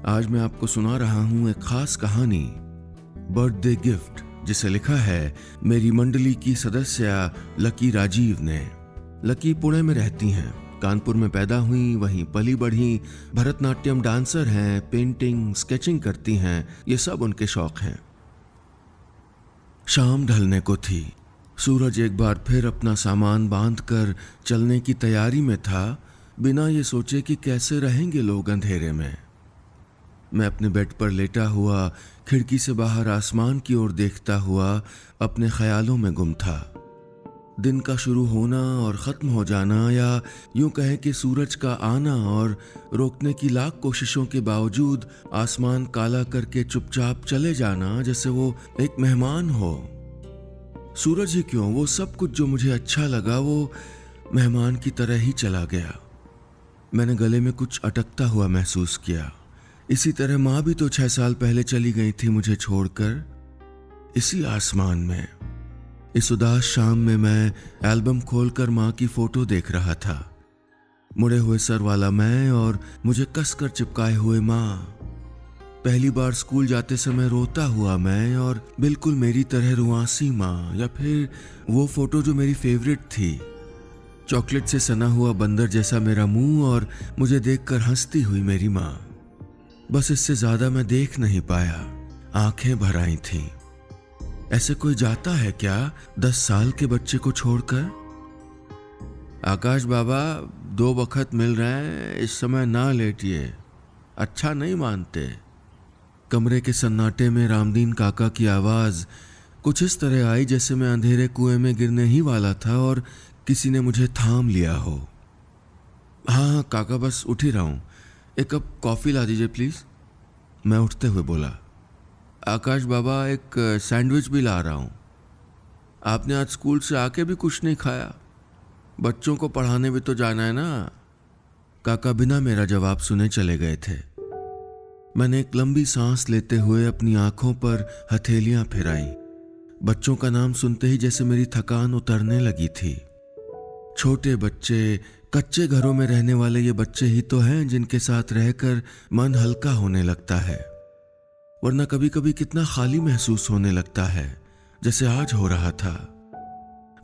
आज मैं आपको सुना रहा हूं एक खास कहानी, बर्थडे गिफ्ट, जिसे लिखा है मेरी मंडली की सदस्य लकी राजीव ने। लकी पुणे में रहती हैं, कानपुर में पैदा हुई, वहीं पली बढ़ी, भरतनाट्यम डांसर हैं, पेंटिंग स्केचिंग करती हैं, ये सब उनके शौक हैं। शाम ढलने को थी। सूरज एक बार फिर अपना सामान बांधकर चलने की तैयारी में था, बिना ये सोचे कि कैसे रहेंगे लोग अंधेरे में। मैं अपने बेड पर लेटा हुआ खिड़की से बाहर आसमान की ओर देखता हुआ अपने ख्यालों में गुम था। दिन का शुरू होना और ख़त्म हो जाना, या यूं कहें कि सूरज का आना और रोकने की लाख कोशिशों के बावजूद आसमान काला करके चुपचाप चले जाना, जैसे वो एक मेहमान हो। सूरज ही क्यों, वो सब कुछ जो मुझे अच्छा लगा वो मेहमान की तरह ही चला गया। मैंने गले में कुछ अटकता हुआ महसूस किया। इसी तरह माँ भी तो 6 साल पहले चली गई थी मुझे छोड़कर, इसी आसमान में। इस उदास शाम में मैं एल्बम खोलकर माँ की फोटो देख रहा था। मुड़े हुए सर वाला मैं और मुझे कसकर चिपकाए हुए माँ। पहली बार स्कूल जाते समय रोता हुआ मैं और बिल्कुल मेरी तरह रुआसी माँ, या फिर वो फोटो जो मेरी फेवरेट थी, चॉकलेट से सना हुआ बंदर जैसा मेरा मुंह और मुझे देखकर हंसती हुई मेरी माँ। बस इससे ज्यादा मैं देख नहीं पाया, आंखें भर आई थीं। ऐसे कोई जाता है क्या 10 साल के बच्चे को छोड़कर? आकाश बाबा, 2 वक्त मिल रहे हैं, इस समय ना लेटिए, अच्छा नहीं मानते। कमरे के सन्नाटे में रामदीन काका की आवाज कुछ इस तरह आई जैसे मैं अंधेरे कुएं में गिरने ही वाला था और किसी ने मुझे थाम लिया हो। हाँ काका, बस उठ ही रहा हूं, एक कप कॉफी ला दीजिए प्लीज। मैं उठते हुए बोला। आकाश बाबा, एक सैंडविच भी ला रहा हूं। आपने आज स्कूल से आके भी कुछ नहीं खाया? बच्चों को पढ़ाने भी तो जाना है ना। काका बिना मेरा जवाब सुने चले गए थे। मैंने एक लंबी सांस लेते हुए अपनी आंखों पर हथेलियां फिराई। बच्चों का नाम सुनते ही जैसे मेरी थकान उतरने लगी थी। छोटे बच्चे, कच्चे घरों में रहने वाले ये बच्चे ही तो हैं जिनके साथ रहकर मन हल्का होने लगता है, वरना कभी कभी कितना खाली महसूस होने लगता है, जैसे आज हो रहा था।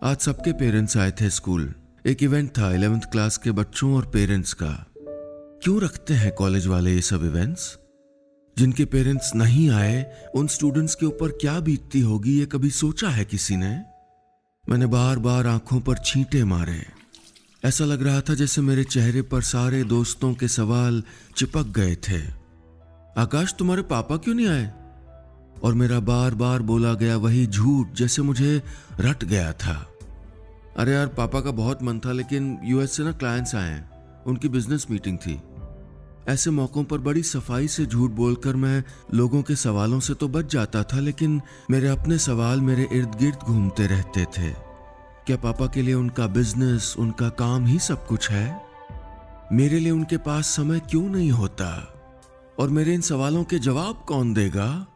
आज सबके पेरेंट्स आए थे स्कूल। एक इवेंट था 11th क्लास के बच्चों और पेरेंट्स का। क्यों रखते हैं कॉलेज वाले ये सब इवेंट्स? जिनके पेरेंट्स नहीं आए उन स्टूडेंट्स के ऊपर क्या बीतती होगी, ये कभी सोचा है किसी ने? मैंने बार बार आंखों पर छींटे मारे। ऐसा लग रहा था जैसे मेरे चेहरे पर सारे दोस्तों के सवाल चिपक गए थे। आकाश, तुम्हारे पापा क्यों नहीं आए? और मेरा बार बार बोला गया वही झूठ जैसे मुझे रट गया था। अरे यार, पापा का बहुत मन था, लेकिन यूएस से ना क्लाइंट्स आए हैं, उनकी बिजनेस मीटिंग थी। ऐसे मौकों पर बड़ी सफाई से झूठ बोलकर मैं लोगों के सवालों से तो बच जाता था, लेकिन मेरे अपने सवाल मेरे इर्द गिर्द घूमते रहते थे। क्या पापा के लिए उनका बिजनेस, उनका काम ही सब कुछ है? मेरे लिए उनके पास समय क्यों नहीं होता? और मेरे इन सवालों के जवाब कौन देगा?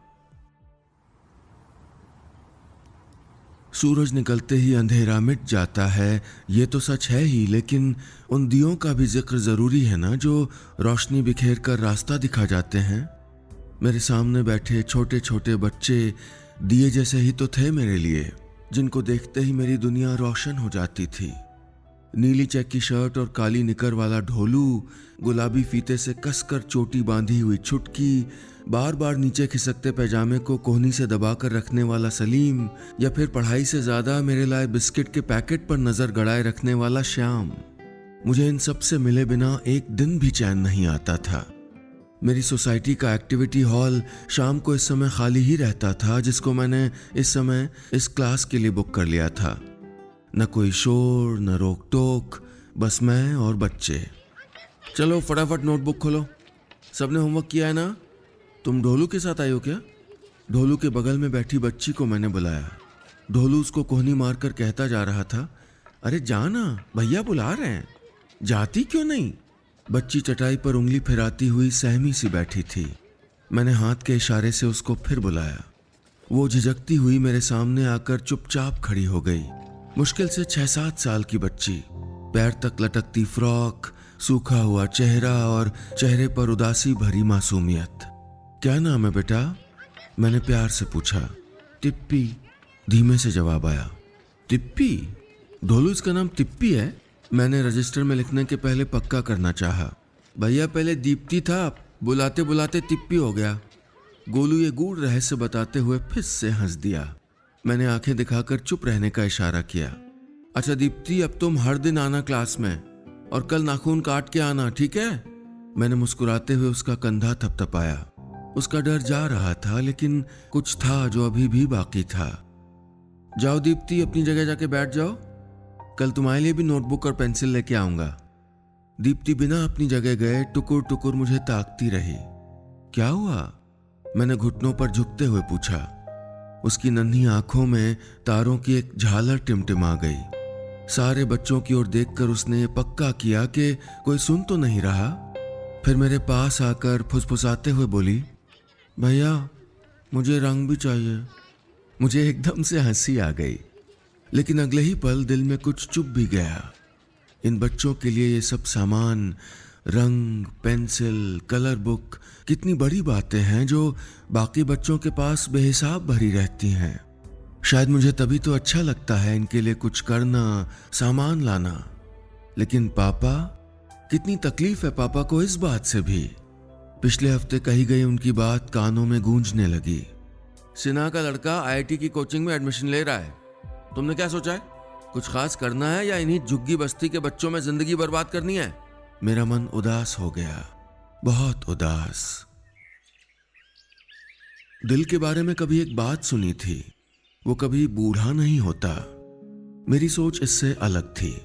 सूरज निकलते ही अंधेरा मिट जाता है, ये तो सच है ही, लेकिन उन दियों का भी जिक्र जरूरी है ना, जो रोशनी बिखेर कर रास्ता दिखा जाते हैं। मेरे सामने बैठे छोटे छोटे बच्चे दिए जैसे ही तो थे मेरे लिए, जिनको देखते ही मेरी दुनिया रोशन हो जाती थी। नीली चेक की शर्ट और काली निकर वाला ढोलू, गुलाबी फीते से कसकर चोटी बांधी हुई छुटकी, बार बार नीचे खिसकते पैजामे को कोहनी से दबाकर रखने वाला सलीम, या फिर पढ़ाई से ज्यादा मेरे लाए बिस्किट के पैकेट पर नजर गड़ाए रखने वाला श्याम। मुझे इन सब से मिले बिना एक दिन भी चैन नहीं आता था। मेरी सोसाइटी का एक्टिविटी हॉल शाम को इस समय खाली ही रहता था, जिसको मैंने इस समय इस क्लास के लिए बुक कर लिया था। न कोई शोर, न रोक टोक, बस मैं और बच्चे। चलो फटाफट नोटबुक खोलो, सबने होमवर्क किया है ना? तुम ढोलू के साथ आई हो क्या? ढोलू के बगल में बैठी बच्ची को मैंने बुलाया। ढोलू उसको कोहनी मारकर कहता जा रहा था, अरे जाना, भैया बुला रहे हैं, जाती क्यों नहीं? बच्ची चटाई पर उंगली फिराती हुई सहमी सी बैठी थी। मैंने हाथ के इशारे से उसको फिर बुलाया। वो झिझकती हुई मेरे सामने आकर चुपचाप खड़ी हो गई। मुश्किल से 6-7 साल की बच्ची, पैर तक लटकती फ्रॉक, सूखा हुआ चेहरा और चेहरे पर उदासी भरी मासूमियत। क्या नाम है बेटा? मैंने प्यार से पूछा। टिप्पी, धीमे से जवाब आया। टिप्पी? ढोलू, इसका नाम टिप्पी है? मैंने रजिस्टर में लिखने के पहले पक्का करना चाहा। भैया पहले दीप्ति था, बुलाते बुलाते टिप्पी हो गया। गोलू ये गूढ़ रहस्य बताते हुए फिस से हंस दिया। मैंने आंखें दिखाकर चुप रहने का इशारा किया। अच्छा दीप्ति, अब तुम हर दिन आना क्लास में, और कल नाखून काट के आना, ठीक है? मैंने मुस्कुराते हुए उसका कंधा थपथपाया। उसका डर जा रहा था, लेकिन कुछ था जो अभी भी बाकी था। जाओ दीप्ति, अपनी जगह जाके बैठ जाओ। कल तुम्हारे लिए भी नोटबुक और पेंसिल लेके आऊंगा। दीप्ति बिना अपनी जगह गए टुकुर टुकुर मुझे ताकती रही। क्या हुआ? मैंने घुटनों पर झुकते हुए पूछा। उसकी नन्ही आंखों में तारों की एक झालर टिमटिमा गई। सारे बच्चों की ओर देखकर उसने ये पक्का किया कि कोई सुन तो नहीं रहा। फिर मेरे पास आकर फुसफुसाते हुए बोली, भैया मुझे रंग भी चाहिए। मुझे एकदम से हंसी आ गई, लेकिन अगले ही पल दिल में कुछ चुप भी गया। इन बच्चों के लिए ये सब सामान, रंग, पेंसिल, कलर बुक, कितनी बड़ी बातें हैं जो बाकी बच्चों के पास बेहिसाब भरी रहती हैं। शायद मुझे तभी तो अच्छा लगता है इनके लिए कुछ करना, सामान लाना। लेकिन पापा, कितनी तकलीफ है पापा को इस बात से भी। पिछले हफ्ते कही गई उनकी बात कानों में गूंजने लगी। सिन्हा का लड़का आईआईटी की कोचिंग में एडमिशन ले रहा है। तुमने क्या सोचा है? कुछ खास करना है या इन्हीं झुग्गी बस्ती के बच्चों में जिंदगी बर्बाद करनी है? मेरा मन उदास हो गया, बहुत उदास। दिल के बारे में कभी एक बात सुनी थी, वो कभी बूढ़ा नहीं होता। मेरी सोच इससे अलग थी।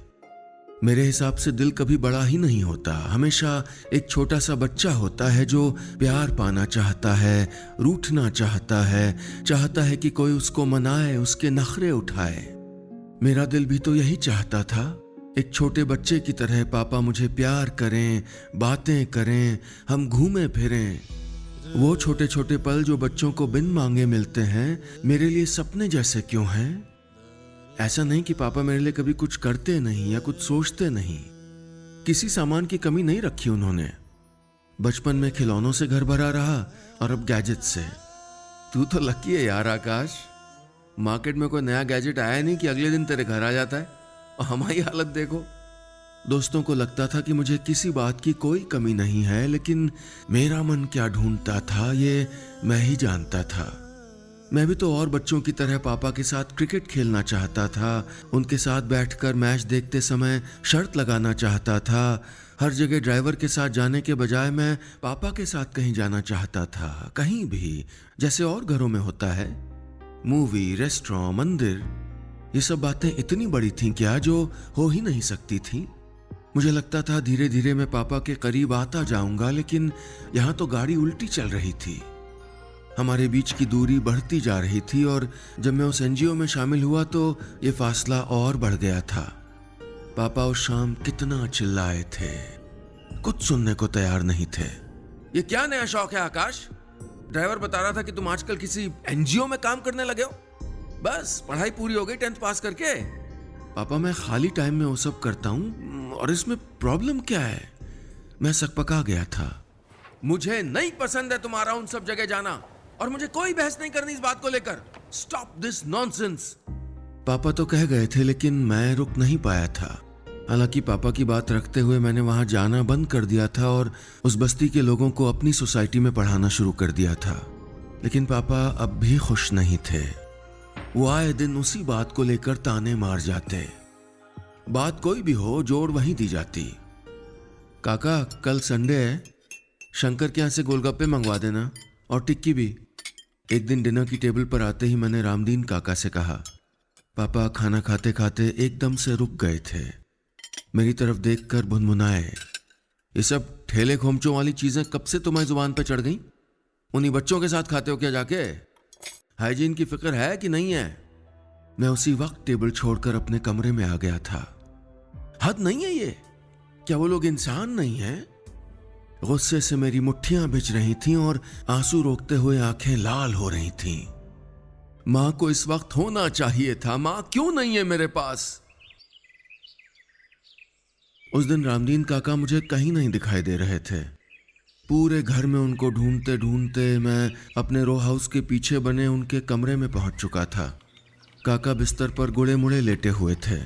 मेरे हिसाब से दिल कभी बड़ा ही नहीं होता, हमेशा एक छोटा सा बच्चा होता है जो प्यार पाना चाहता है, रूठना चाहता है कि कोई उसको मनाए, उसके नखरे उठाए। मेरा दिल भी तो यही चाहता था, एक छोटे बच्चे की तरह पापा मुझे प्यार करें, बातें करें, हम घूमें फिरें। वो छोटे छोटे पल जो बच्चों को बिन मांगे मिलते हैं, मेरे लिए सपने जैसे क्यों हैं? ऐसा नहीं कि पापा मेरे लिए कभी कुछ करते नहीं या कुछ सोचते नहीं। किसी सामान की कमी नहीं रखी उन्होंने। बचपन में खिलौनों से घर भरा रहा और अब गैजेट से। तू तो लकी है यार आकाश, मार्केट में कोई नया गैजेट आया नहीं कि अगले दिन तेरे घर आ जाता है। और हमारी हालत देखो। दोस्तों को लगता था कि मुझे किसी बात की कोई कमी नहीं है, लेकिन मेरा मन क्या ढूंढता था ये मैं ही जानता था। मैं भी तो और बच्चों की तरह पापा के साथ क्रिकेट खेलना चाहता था, उनके साथ बैठकर मैच देखते समय शर्त लगाना चाहता था। हर जगह ड्राइवर के साथ जाने के बजाय मैं पापा के साथ कहीं जाना चाहता था, कहीं भी, जैसे और घरों में होता है। मूवी, रेस्टोरेंट, मंदिर, ये सब बातें इतनी बड़ी थीं क्या जो हो ही नहीं सकती थीं। मुझे लगता था धीरे धीरे मैं पापा के करीब आता जाऊंगा, लेकिन यहाँ तो गाड़ी उल्टी चल रही थी। हमारे बीच की दूरी बढ़ती जा रही थी और जब मैं उस एनजीओ में शामिल हुआ तो ये फासला और बढ़ गया था। पापा उस शाम कितना चिल्लाए थे, कुछ सुनने को तैयार नहीं थे। ये क्या नया शौक है आकाश? ड्राइवर बता रहा था कि तुम आजकल किसी एनजीओ में काम करने लगे हो। बस पढ़ाई पूरी हो गई 10th पास करके। पापा मैं खाली टाइम में वो सब करता हूँ, और इसमें प्रॉब्लम क्या है? मैं सकपका गया था। मुझे नहीं पसंद है तुम्हारा उन सब जगह जाना, और मुझे कोई बहस नहीं करनी इस बात को लेकर। Stop this nonsense. पापा तो कह गए थे, लेकिन मैं रुक नहीं पाया था। हालांकि पापा की बात रखते हुए मैंने वहां जाना बंद कर दिया था और उस बस्ती के लोगों को अपनी सोसाइटी में पढ़ाना शुरू कर दिया था। लेकिन पापा अब भी खुश नहीं थे। वो आए दिन उसी बात को लेकर ताने मार जाते। बात कोई भी हो, जोड़ वहीं दी जाती। काका कल संडे है, शंकर के यहाँ से गोलगप्पे मंगवा देना, और टिक्की भी। एक दिन डिनर की टेबल पर आते ही मैंने रामदीन काका से कहा। पापा खाना खाते खाते एकदम से रुक गए थे। मेरी तरफ देखकर भुनभुनाए, ये सब ठेले खोमचों वाली चीजें कब से तुम्हारी जुबान पर चढ़ गई? उन्हीं बच्चों के साथ खाते हो क्या जाके? हाइजीन की फिक्र है कि नहीं है? मैं उसी वक्त टेबल छोड़कर अपने कमरे में आ गया था। हद नहीं है ये? क्या वो लोग इंसान नहीं हैं? गुस्से से मेरी मुट्ठियां भिज रही थीं और आंसू रोकते हुए आंखें लाल हो रही थीं। मां को इस वक्त होना चाहिए था। मां क्यों नहीं है मेरे पास? उस दिन रामदीन काका मुझे कहीं नहीं दिखाई दे रहे थे। पूरे घर में उनको ढूंढते ढूंढते मैं अपने रो हाउस के पीछे बने उनके कमरे में पहुंच चुका था। काका बिस्तर पर गुड़े मुड़े लेटे हुए थे।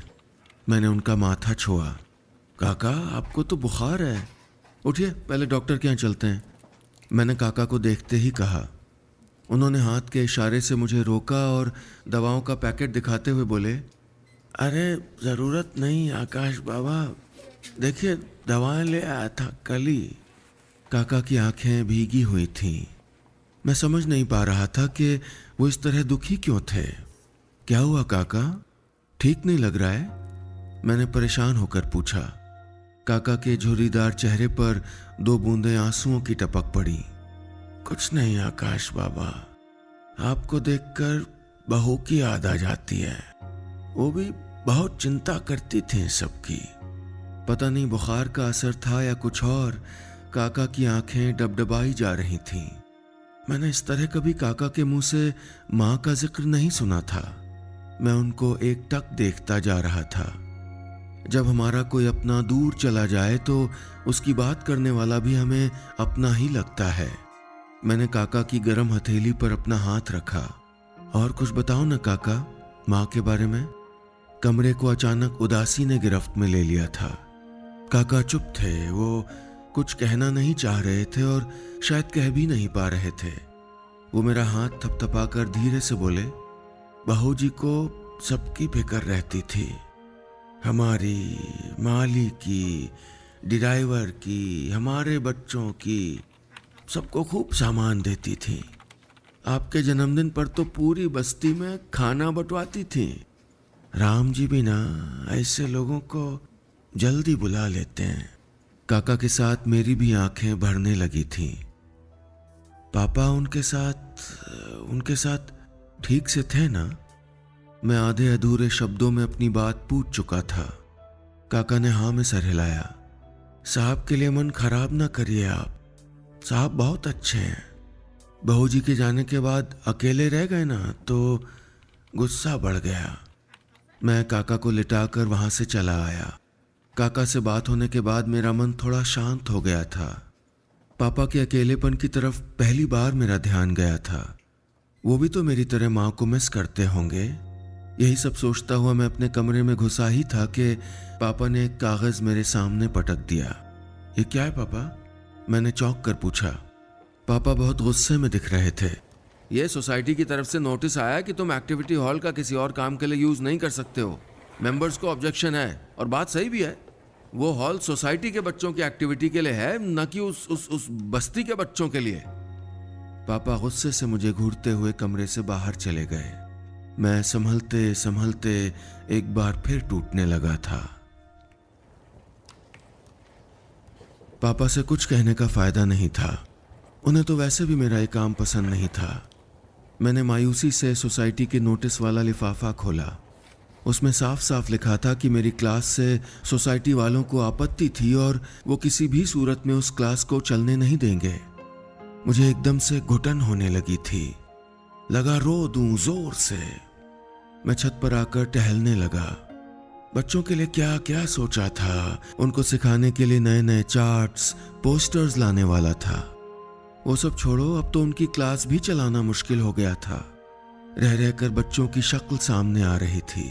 मैंने उनका माथा छुआ। काका, आपको तो बुखार है, उठिए पहले डॉक्टर के यहाँ चलते हैं, मैंने काका को देखते ही कहा। उन्होंने हाथ के इशारे से मुझे रोका और दवाओं का पैकेट दिखाते हुए बोले, अरे ज़रूरत नहीं आकाश बाबा, देखिए दवाएं ले आया था कल ही। काका की आंखें भीगी हुई थीं। मैं समझ नहीं पा रहा था कि वो इस तरह दुखी क्यों थे। क्या हुआ काका, ठीक नहीं लग रहा है? मैंने परेशान होकर पूछा। काका के झुर्रीदार चेहरे पर 2 बूंदें आंसुओं की टपक पड़ी। कुछ नहीं आकाश बाबा, आपको देखकर बहू की याद आ जाती है, वो भी बहुत चिंता करती थी सबकी। पता नहीं बुखार का असर था या कुछ और, काका की आंखें डबडबाई जा रही थीं। मैंने इस तरह कभी काका के मुंह से माँ का जिक्र नहीं सुना था। मैं उनको एकटक देखता जा रहा था। जब हमारा कोई अपना दूर चला जाए तो उसकी बात करने वाला भी हमें अपना ही लगता है। मैंने काका की गर्म हथेली पर अपना हाथ रखा। और कुछ बताओ ना काका, माँ के बारे में। कमरे को अचानक उदासी ने गिरफ्त में ले लिया था। काका चुप थे, वो कुछ कहना नहीं चाह रहे थे और शायद कह भी नहीं पा रहे थे। वो मेरा हाथ थपथपाकर धीरे से बोले, बहू जी को सबकी फिक्र रहती थी, हमारी, माली की, ड्राइवर की, हमारे बच्चों की, सबको खूब सामान देती थी। आपके जन्मदिन पर तो पूरी बस्ती में खाना बंटवाती थी। राम जी भी ना ऐसे लोगों को जल्दी बुला लेते हैं। काका के साथ मेरी भी आंखें भरने लगी थीं। पापा उनके साथ ठीक से थे ना? मैं आधे अधूरे शब्दों में अपनी बात पूछ चुका था। काका ने हाँ में सर हिलाया। साहब के लिए मन खराब ना करिए आप, साहब बहुत अच्छे हैं। बहू जी के जाने के बाद अकेले रह गए ना तो गुस्सा बढ़ गया। मैं काका को लिटाकर वहां से चला आया। काका से बात होने के बाद मेरा मन थोड़ा शांत हो गया था। पापा के अकेलेपन की तरफ पहली बार मेरा ध्यान गया था। वो भी तो मेरी तरह माँ को मिस करते होंगे। यही सब सोचता हुआ मैं अपने कमरे में घुसा ही था कि पापा ने एक कागज मेरे सामने पटक दिया। ये क्या है पापा? मैंने चौंक कर पूछा। पापा बहुत गुस्से में दिख रहे थे। ये सोसाइटी की तरफ से नोटिस आया कि तुम एक्टिविटी हॉल का किसी और काम के लिए यूज नहीं कर सकते हो। मेंबर्स को ऑब्जेक्शन है और बात सही भी है। वो हॉल सोसाइटी के बच्चों की एक्टिविटी के लिए है, न कि उस बस्ती के बच्चों के लिए। पापा गुस्से से मुझे घूरते हुए कमरे से बाहर चले गए। मैं संभलते संभलते एक बार फिर टूटने लगा था। पापा से कुछ कहने का फायदा नहीं था। उन्हें तो वैसे भी मेरा ये काम पसंद नहीं था। मैंने मायूसी से सोसाइटी के नोटिस वाला लिफाफा खोला। उसमें साफ साफ लिखा था कि मेरी क्लास से सोसाइटी वालों को आपत्ति थी और वो किसी भी सूरत में उस क्लास को चलने नहीं देंगे। मुझे एकदम से घुटन होने लगी थी। लगा रो दूं जोर से। मैं छत पर आकर टहलने लगा। बच्चों के लिए क्या क्या सोचा था। उनको सिखाने के लिए नए नए चार्ट्स, पोस्टर्स लाने वाला था। वो सब छोड़ो, अब तो उनकी क्लास भी चलाना मुश्किल हो गया था। रह रहकर बच्चों की शक्ल सामने आ रही थी।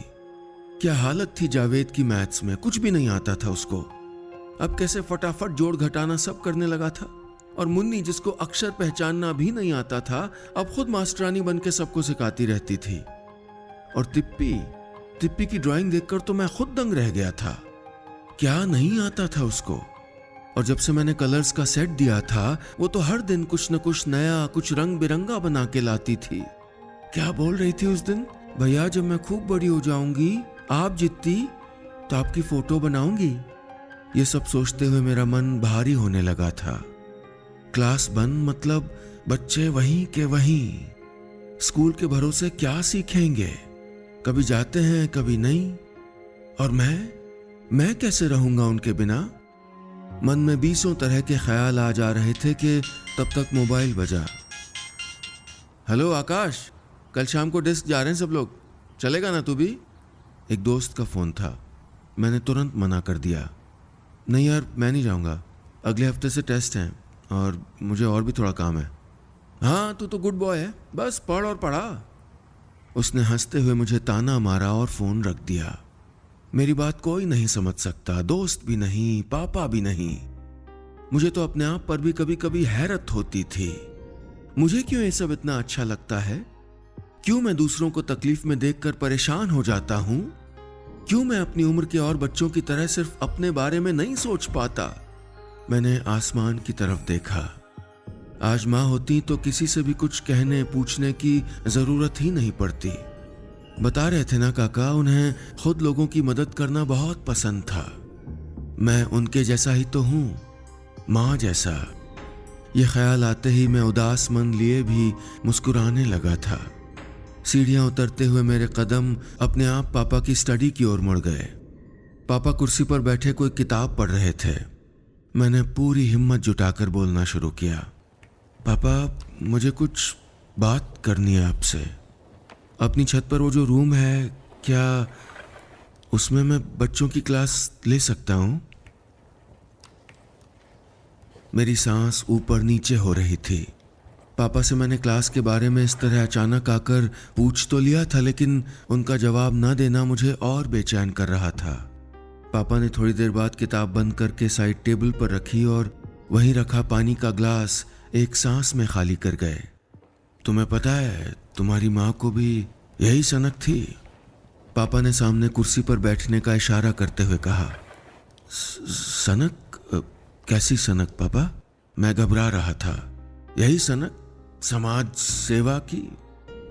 क्या हालत थी जावेद की मैथ्स में, कुछ भी नहीं आता था उसको। अब कैसे फटाफट जोड़ घटाना सब करने लगा था। और मुन्नी, जिसको अक्षर पहचानना भी नहीं आता था, अब खुद मास्टरानी बन के सबको सिखाती रहती थी। और तिप्पी की ड्राइंग देखकर तो मैं खुद दंग रह गया था। क्या नहीं आता था उसको। और जब से मैंने कलर्स का सेट दिया था, वो तो हर दिन कुछ न कुछ नया, कुछ रंग बिरंगा बना के लाती थी। क्या बोल रही थी उस दिन? भैया, जब मैं खूब बड़ी हो जाऊंगी, आप जितनी, तो आपकी फोटो बनाऊंगी। ये सब सोचते हुए मेरा मन भारी होने लगा था। क्लास बंद मतलब बच्चे वहीं के वहीं। स्कूल के भरोसे क्या सीखेंगे? कभी जाते हैं कभी नहीं। और मैं कैसे रहूंगा उनके बिना? मन में 20 तरह के ख्याल आ जा रहे थे कि तब तक मोबाइल बजा। हेलो आकाश, कल शाम को डिस्क जा रहे हैं सब लोग, चलेगा ना तू भी? एक दोस्त का फोन था। मैंने तुरंत मना कर दिया। नहीं यार, मैं नहीं जाऊँगा। अगले हफ्ते से टेस्ट हैं और मुझे और भी थोड़ा काम है। हाँ, तू तो गुड बॉय है, बस पढ़ और पढ़ा। उसने हंसते हुए मुझे ताना मारा और फ़ोन रख दिया। मेरी बात कोई नहीं समझ सकता, दोस्त भी नहीं, पापा भी नहीं। मुझे तो अपने आप पर भी कभी कभी हैरत होती थी। मुझे क्यों ये सब इतना अच्छा लगता है? क्यों मैं दूसरों को तकलीफ में देखकर परेशान हो जाता हूं? क्यों मैं अपनी उम्र के और बच्चों की तरह सिर्फ अपने बारे में नहीं सोच पाता? मैंने आसमान की तरफ देखा। आज माँ होती तो किसी से भी कुछ कहने पूछने की जरूरत ही नहीं पड़ती। बता रहे थे ना काका, उन्हें खुद लोगों की मदद करना बहुत पसंद था। मैं उनके जैसा ही तो हूं, माँ जैसा। ये ख्याल आते ही मैं उदास मन लिए भी मुस्कुराने लगा था। सीढ़ियां उतरते हुए मेरे कदम अपने आप पापा की स्टडी की ओर मुड़ गए। पापा कुर्सी पर बैठे कोई किताब पढ़ रहे थे। मैंने पूरी हिम्मत जुटाकर बोलना शुरू किया। पापा, मुझे कुछ बात करनी है आपसे। अपनी छत पर वो जो रूम है, क्या उसमें मैं बच्चों की क्लास ले सकता हूँ? मेरी सांस ऊपर नीचे हो रही थी। पापा से मैंने क्लास के बारे में इस तरह अचानक आकर पूछ तो लिया था, लेकिन उनका जवाब न देना मुझे और बेचैन कर रहा था। पापा ने थोड़ी देर बाद किताब बंद करके साइड टेबल पर रखी और वहीं रखा पानी का ग्लास एक सांस में खाली कर गए। तुम्हें पता है, तुम्हारी माँ को भी यही सनक थी। पापा ने सामने कुर्सी पर बैठने का इशारा करते हुए कहा। सनक? कैसी सनक पापा? मैं घबरा रहा था। यही सनक, समाज सेवा की।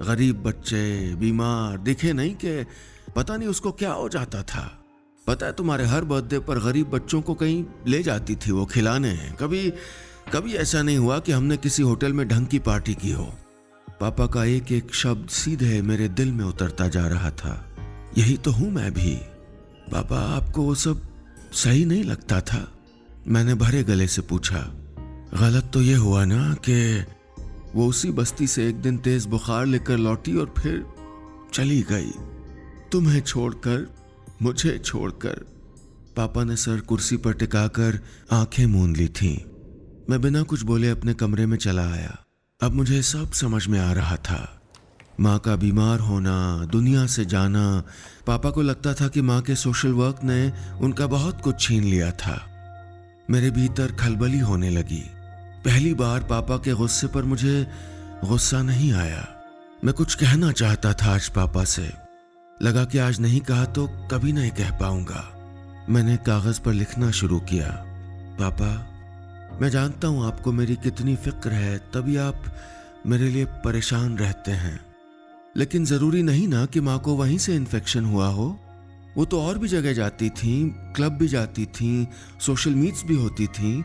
गरीब बच्चे, बीमार, दिखे नहीं कि पता नहीं उसको क्या हो जाता था। पता है, तुम्हारे हर बर्थडे पर गरीब बच्चों को कहीं ले जाती थी वो खिलाने। कभी ऐसा नहीं हुआ कि हमने किसी होटल में ढंग की पार्टी की हो। पापा का एक एक शब्द सीधे मेरे दिल में उतरता जा रहा था। यही तो हूं मैं भी। पापा, आपको वो सब सही नहीं लगता था? मैंने भरे गले से पूछा। गलत तो ये हुआ ना कि वो उसी बस्ती से एक दिन तेज बुखार लेकर लौटी और फिर चली गई, तुम्हें छोड़कर, मुझे छोड़कर। पापा ने सर कुर्सी पर टिकाकर आंखें मूंद ली थीं। मैं बिना कुछ बोले अपने कमरे में चला आया। अब मुझे सब समझ में आ रहा था। माँ का बीमार होना, दुनिया से जाना। पापा को लगता था कि माँ के सोशल वर्क ने उनका बहुत कुछ छीन लिया था। मेरे भीतर खलबली होने लगी। पहली बार पापा के गुस्से पर मुझे गुस्सा नहीं आया। मैं कुछ कहना चाहता था आज पापा से। लगा कि आज नहीं कहा तो कभी नहीं कह पाऊंगा। मैंने कागज पर लिखना शुरू किया। पापा, मैं जानता हूं आपको मेरी कितनी फिक्र है, तभी आप मेरे लिए परेशान रहते हैं। लेकिन जरूरी नहीं ना कि माँ को वहीं से इन्फेक्शन हुआ हो। वो तो और भी जगह जाती थी, क्लब भी जाती थी, सोशल मीट्स भी होती थी।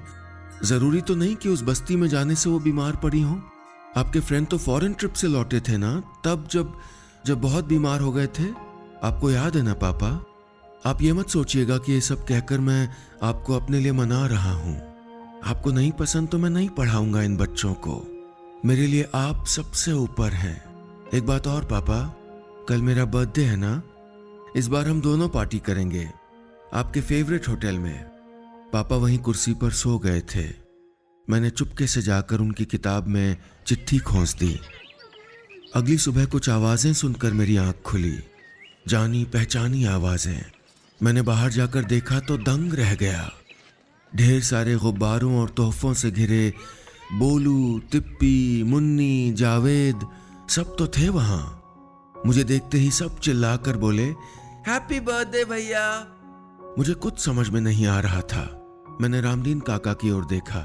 जरूरी तो नहीं कि उस बस्ती में जाने से वो बीमार पड़ी हो। आपके फ्रेंड तो फॉरेन ट्रिप से लौटे थे ना, तब जब बहुत बीमार हो गए थे। आपको याद है ना पापा? आप ये मत सोचिएगा कि ये सब कहकर मैं आपको अपने लिए मना रहा हूँ। आपको नहीं पसंद तो मैं नहीं पढ़ाऊंगा इन बच्चों को। मेरे लिए आप सबसे ऊपर हैं। एक बात और पापा, कल मेरा बर्थडे है ना, इस बार हम दोनों पार्टी करेंगे आपके फेवरेट होटल में। पापा वहीं कुर्सी पर सो गए थे। मैंने चुपके से जाकर उनकी किताब में चिट्ठी खोस दी। अगली सुबह कुछ आवाजें सुनकर मेरी आंख खुली। जानी पहचानी आवाजें। मैंने बाहर जाकर देखा तो दंग रह गया। ढेर सारे गुब्बारों और तोहफों से घिरे बोलू, तिप्पी, मुन्नी, जावेद सब तो थे वहां। मुझे देखते ही सब चिल्लाकर बोले, हैप्पी बर्थडे भैया। मुझे कुछ समझ में नहीं आ रहा था। मैंने रामदीन काका की ओर देखा।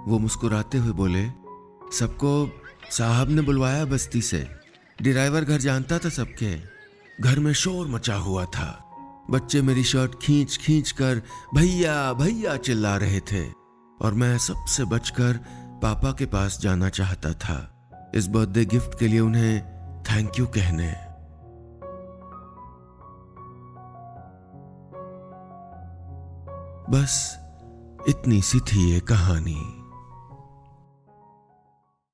वो मुस्कुराते हुए बोले, सबको साहब ने बुलवाया बस्ती से। ड्राइवर घर जानता था सबके। घर में शोर मचा हुआ था। बच्चे मेरी शर्ट खींच खींच कर भैया भैया चिल्ला रहे थे और मैं सबसे बचकर पापा के पास जाना चाहता था, इस बर्थडे गिफ्ट के लिए उन्हें थैंक यू कहने। बस इतनी सी थी ये कहानी।